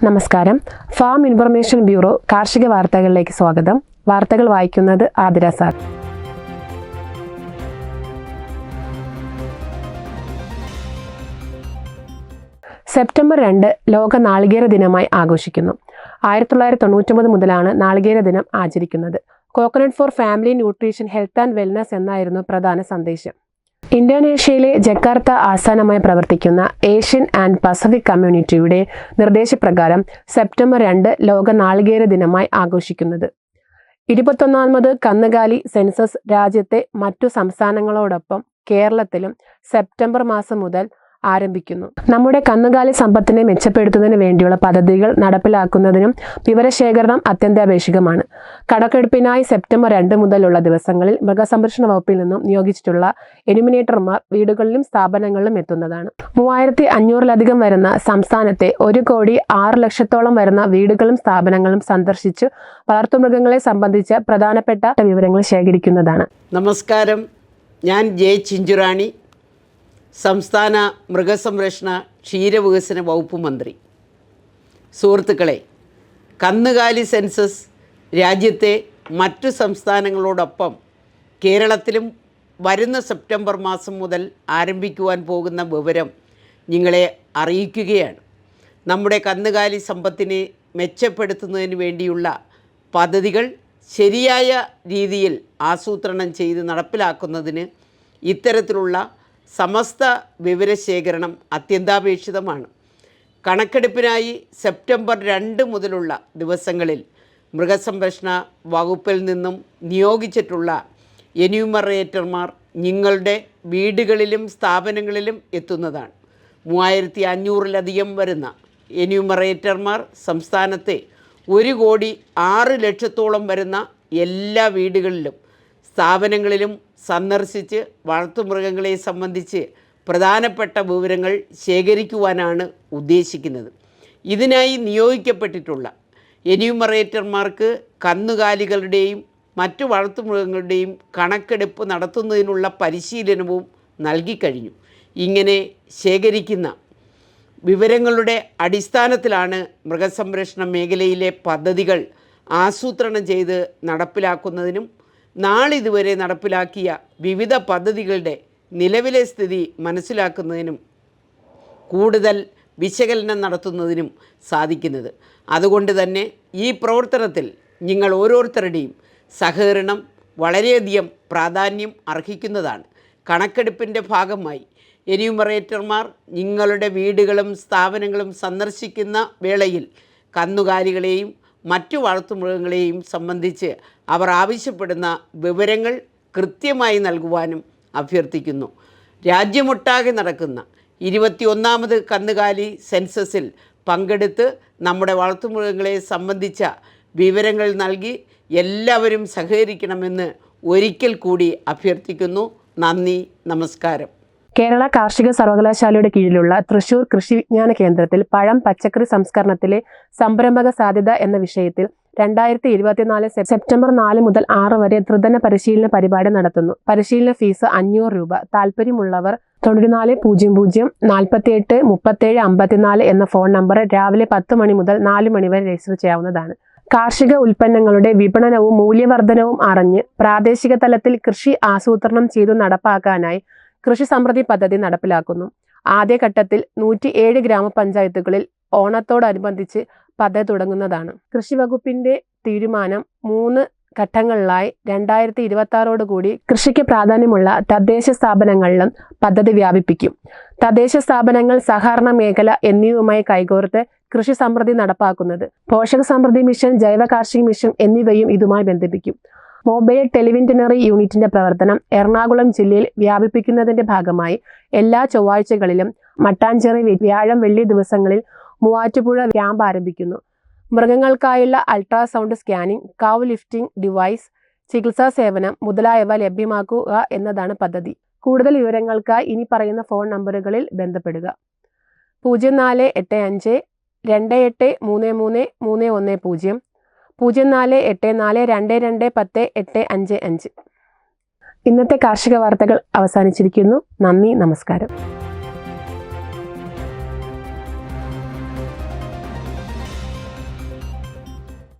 നമസ്കാരം. Farm information bureau കാർഷിക വാർത്തകളിലേക്ക് സ്വാഗതം. വാർത്തകൾ വായിക്കുന്നത് ആതിര സാർ. സെപ്റ്റംബർ 2 ലോക നാളികേര ദിനമായി ആഘോഷിക്കുന്നു. 1999 മുതലാണ് നാളികേര ദിനം ആചരിക്കുന്നത്. Coconut four family nutrition, health and wellness എന്നായിരുന്നു പ്രധാന സന്ദേശം. ഇന്തോനേഷ്യയിലെ ജക്കാർത്ത ആസ്ഥാനമായി പ്രവർത്തിക്കുന്ന ഏഷ്യൻ ആൻഡ് പസഫിക് കമ്മ്യൂണിറ്റിയുടെ നിർദ്ദേശപ്രകാരം സെപ്റ്റംബർ 2 ലോക നാളികേര ദിനമായി ആഘോഷിക്കുന്നത്. 21ാമത് കന്നുകാലി സെൻസസ് രാജ്യത്തെ മറ്റു സംസ്ഥാനങ്ങളോടൊപ്പം കേരളത്തിലും സെപ്റ്റംബർ മാസം മുതൽ ആരംഭിക്കുന്നു. നമ്മുടെ കന്നുകാലി സമ്പത്തിനെ മെച്ചപ്പെടുത്തുന്നതിന് വേണ്ടിയുള്ള പദ്ധതികൾ നടപ്പിലാക്കുന്നതിനും വിവരശേഖരണം അത്യന്താപേക്ഷിതമാണ്. കണക്കെടുപ്പിനായി സെപ്റ്റംബർ 2 മുതലുള്ള ദിവസങ്ങളിൽ മൃഗസംരക്ഷണ വകുപ്പിൽ നിന്നും നിയോഗിച്ചിട്ടുള്ള എന്യൂമിനേറ്റർമാർ വീടുകളിലും സ്ഥാപനങ്ങളിലും എത്തുന്നതാണ്. 3500-ലധികം വരുന്ന സംസ്ഥാനത്തെ 1,06,00,000 വരുന്ന വീടുകളും സ്ഥാപനങ്ങളും സന്ദർശിച്ച് വളർത്തുമൃഗങ്ങളെ സംബന്ധിച്ച പ്രധാനപ്പെട്ട വിവരങ്ങൾ ശേഖരിക്കുന്നതാണ്. നമസ്കാരം, ഞാൻ ജെ ചിഞ്ചുറാണി, സംസ്ഥാന മൃഗസംരക്ഷണ ക്ഷീരവികസന വകുപ്പ് മന്ത്രി. സുഹൃത്തുക്കളെ, കന്നുകാലി സെൻസസ് രാജ്യത്തെ മറ്റു സംസ്ഥാനങ്ങളോടൊപ്പം കേരളത്തിലും വരുന്ന സെപ്റ്റംബർ മാസം മുതൽ ആരംഭിക്കുവാൻ പോകുന്ന വിവരം നിങ്ങളെ അറിയിക്കുകയാണ്. നമ്മുടെ കന്നുകാലി സമ്പത്തിനെ മെച്ചപ്പെടുത്തുന്നതിന് വേണ്ടിയുള്ള പദ്ധതികൾ ശരിയായ രീതിയിൽ ആസൂത്രണം ചെയ്ത് നടപ്പിലാക്കുന്നതിന് ഇത്തരത്തിലുള്ള സമസ്ത വിവരശേഖരണം അത്യന്താപേക്ഷിതമാണ്. കണക്കെടുപ്പിനായി സെപ്റ്റംബർ 2 മുതലുള്ള ദിവസങ്ങളിൽ മൃഗസംരക്ഷണ വകുപ്പിൽ നിന്നും നിയോഗിച്ചിട്ടുള്ള എന്യൂമറേറ്റർമാർ നിങ്ങളുടെ വീടുകളിലും സ്ഥാപനങ്ങളിലും എത്തുന്നതാണ്. 3500-ലധികം വരുന്ന എന്യൂമറേറ്റർമാർ സംസ്ഥാനത്തെ 1,06,00,000 വരുന്ന എല്ലാ വീടുകളിലും സ്ഥാപനങ്ങളിലും സന്ദർശിച്ച് വളർത്തുമൃഗങ്ങളെ സംബന്ധിച്ച് പ്രധാനപ്പെട്ട വിവരങ്ങൾ ശേഖരിക്കുവാനാണ് ഉദ്ദേശിക്കുന്നത്. ഇതിനായി നിയോഗിക്കപ്പെട്ടിട്ടുള്ള എന്യൂമറേറ്റർമാർക്ക് കന്നുകാലികളുടെയും മറ്റു വളർത്തുമൃഗങ്ങളുടെയും കണക്കെടുപ്പ് നടത്തുന്നതിനുള്ള പരിശീലനവും നൽകിക്കഴിഞ്ഞു. ഇങ്ങനെ ശേഖരിക്കുന്ന വിവരങ്ങളുടെ അടിസ്ഥാനത്തിലാണ് മൃഗസംരക്ഷണ മേഖലയിലെ പദ്ധതികൾ ആസൂത്രണം ചെയ്ത് നടപ്പിലാക്കുന്നതിനും നാളിതുവരെ നടപ്പിലാക്കിയ വിവിധ പദ്ധതികളുടെ നിലവിലെ സ്ഥിതി മനസ്സിലാക്കുന്നതിനും കൂടുതൽ വിശകലനം നടത്തുന്നതിനും സാധിക്കുന്നത്. അതുകൊണ്ട് തന്നെ ഈ പ്രവർത്തനത്തിൽ നിങ്ങൾ ഓരോരുത്തരുടെയും സഹകരണം വളരെയധികം പ്രാധാന്യം അർഹിക്കുന്നതാണ്. കണക്കെടുപ്പിൻ്റെ ഭാഗമായി എന്യൂമറേറ്റർമാർ നിങ്ങളുടെ വീടുകളും സ്ഥാപനങ്ങളും സന്ദർശിക്കുന്ന വേളയിൽ കന്നുകാലികളെയും മറ്റു വളർത്തുമൃഗങ്ങളെയും സംബന്ധിച്ച് അവർ ആവശ്യപ്പെടുന്ന വിവരങ്ങൾ കൃത്യമായി നൽകുവാനും അഭ്യർത്ഥിക്കുന്നു. രാജ്യമൊട്ടാകെ നടക്കുന്ന 21ാമത് കന്നുകാലി സെൻസസിൽ പങ്കെടുത്ത് നമ്മുടെ വളർത്തുമൃഗങ്ങളെ സംബന്ധിച്ച വിവരങ്ങൾ നൽകി എല്ലാവരും സഹകരിക്കണമെന്ന് ഒരിക്കൽ കൂടി അഭ്യർത്ഥിക്കുന്നു. നന്ദി, നമസ്കാരം. കേരള കാർഷിക സർവകലാശാലയുടെ കീഴിലുള്ള തൃശൂർ കൃഷി വിജ്ഞാന കേന്ദ്രത്തിൽ പഴം പച്ചക്കറി സംസ്കരണത്തിലെ സംരംഭക സാധ്യത എന്ന വിഷയത്തിൽ 2024 സെപ്റ്റംബർ 4 മുതൽ 6 വരെ ത്രിദിന പരിശീലന പരിപാടി നടത്തുന്നു. പരിശീലന ഫീസ് 500 രൂപ. താല്പര്യമുള്ളവർ 9400 48 37 54 എന്ന ഫോൺ നമ്പറിൽ രാവിലെ 10 മണി മുതൽ 4 മണി വരെ രജിസ്റ്റർ ചെയ്യാവുന്നതാണ്. കാർഷിക ഉൽപ്പന്നങ്ങളുടെ വിപണനവും മൂല്യവർദ്ധനവും അറിഞ്ഞ് പ്രാദേശിക തലത്തിൽ കൃഷി ആസൂത്രണം ചെയ്തു നടപ്പാക്കാനായി കൃഷി സമൃദ്ധി പദ്ധതി നടപ്പിലാക്കുന്നു. ആദ്യഘട്ടത്തിൽ 107 ഗ്രാമപഞ്ചായത്തുകളിൽ ഓണത്തോടനുബന്ധിച്ച് പദ്ധതി തുടങ്ങുന്നതാണ്. കൃഷി വകുപ്പിന്റെ തീരുമാനം 3 ഘട്ടങ്ങളിലായി 2026 കൃഷിക്ക് പ്രാധാന്യമുള്ള തദ്ദേശ സ്ഥാപനങ്ങളിലും പദ്ധതി വ്യാപിപ്പിക്കും. തദ്ദേശ സ്ഥാപനങ്ങൾ, സഹകരണ മേഖല എന്നിവയുമായി കൈകോർത്ത് കൃഷി സമൃദ്ധി നടപ്പാക്കുന്നത്. പോഷക സമൃദ്ധി മിഷൻ, ജൈവ കാർഷിക മിഷൻ എന്നിവയും ഇതുമായി ബന്ധിപ്പിക്കും. മൊബൈൽ ടെലിവിൻറ്റനറി യൂണിറ്റിന്റെ പ്രവർത്തനം എറണാകുളം ജില്ലയിൽ വ്യാപിപ്പിക്കുന്നതിന്റെ ഭാഗമായി എല്ലാ ചൊവ്വാഴ്ചകളിലും മട്ടാഞ്ചേരി, വ്യാഴം, വെള്ളി ദിവസങ്ങളിൽ മൂവാറ്റുപുഴ ക്യാമ്പ് ആരംഭിക്കുന്നു. മൃഗങ്ങൾക്കായുള്ള അൾട്രാസൗണ്ട് സ്കാനിംഗ്, കൗ ലിഫ്റ്റിംഗ് ഡിവൈസ്, ചികിത്സാ സേവനം മുതലായവ ലഭ്യമാക്കുക എന്നതാണ് പദ്ധതി. കൂടുതൽ വിവരങ്ങൾക്കായി ഇനി പറയുന്ന ഫോൺ നമ്പറുകളിൽ ബന്ധപ്പെടുക. 0485 28 33 310, 0484 22 10 855. ഇന്നത്തെ കാർഷിക വാർത്തകൾ അവസാനിച്ചിരിക്കുന്നു. നന്ദി, നമസ്കാരം.